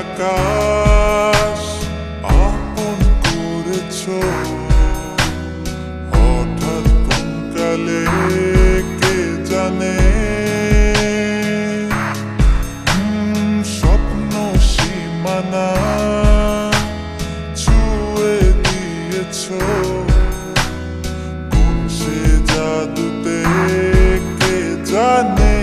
আকাশ আপন করেছ, হঠাৎ কোন কালে কে জানে স্বপ্ন সীমানা ছুঁয়ে দিয়েছ, কোন সে জাদুতে কে জানে।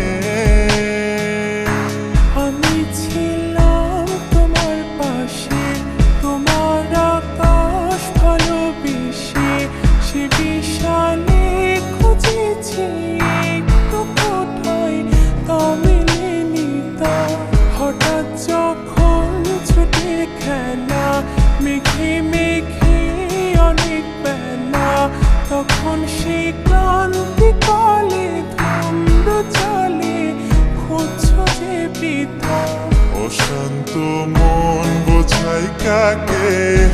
মেঘে মেঘে অনেক বেলা, তখন সে ক্লান্তি কালে ধুম্র চলে খুঁজছ যে বৃথা। অশান্ত মন বোঝাই কাকে,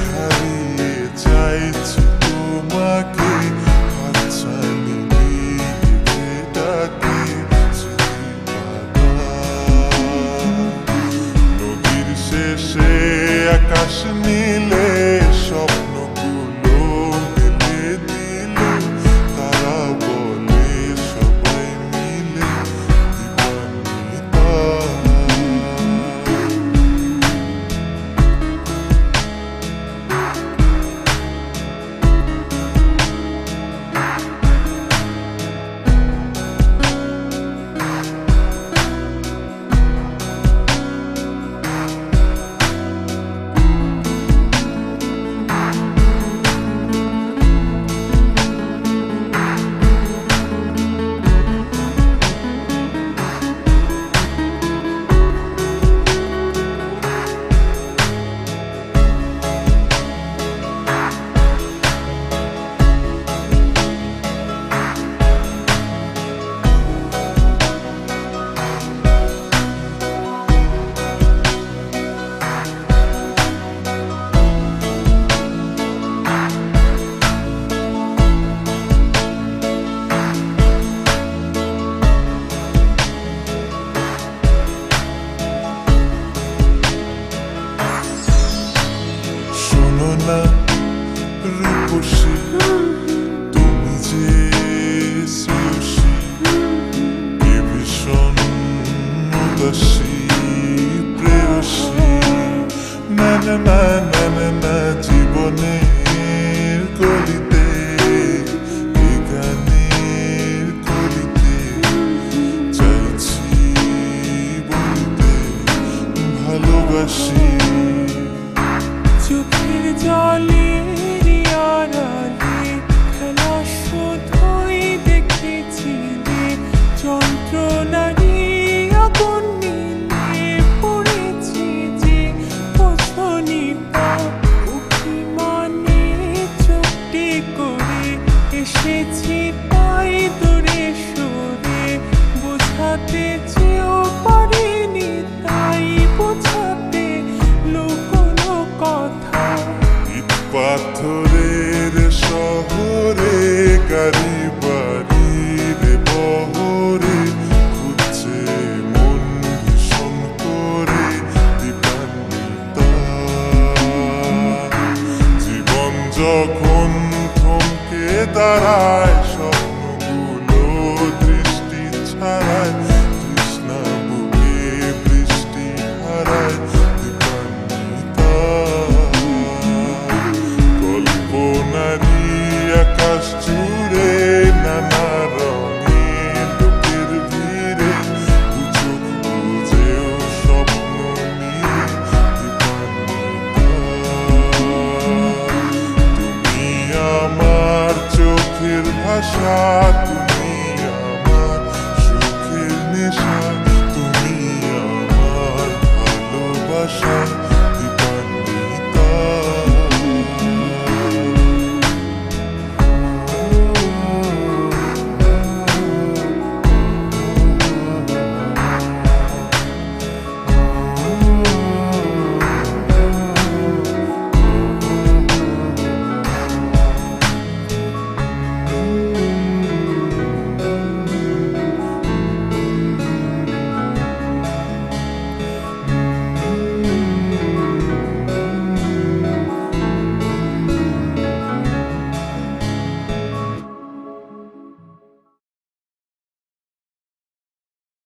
হারিয়ে চাইছি তোমাকে, হাতছানি দিয়ে ডাকে নদীর শেষে আকাশ নীলে স্বপ্নগুলো মেলে দিল, তারা বলে সবাই মিলে দিবানিতা। রূপসী তুমি যে শ্রেয়সী, কে ভীষণ উদাসী প্রেয়সী, না না না না না না জীবনের গলিতে এ গানের কলিতে চাইছি বলতে ভালোবাসি। চোখের জলে খেলা শুধুই দেখেছিলে, যন্ত্রণারি আগুন নিয়ে পড়েছি যে পছনিতা। অভিমানে চুপটি করে এসেছি তাই দূরে সরে বোঝাতে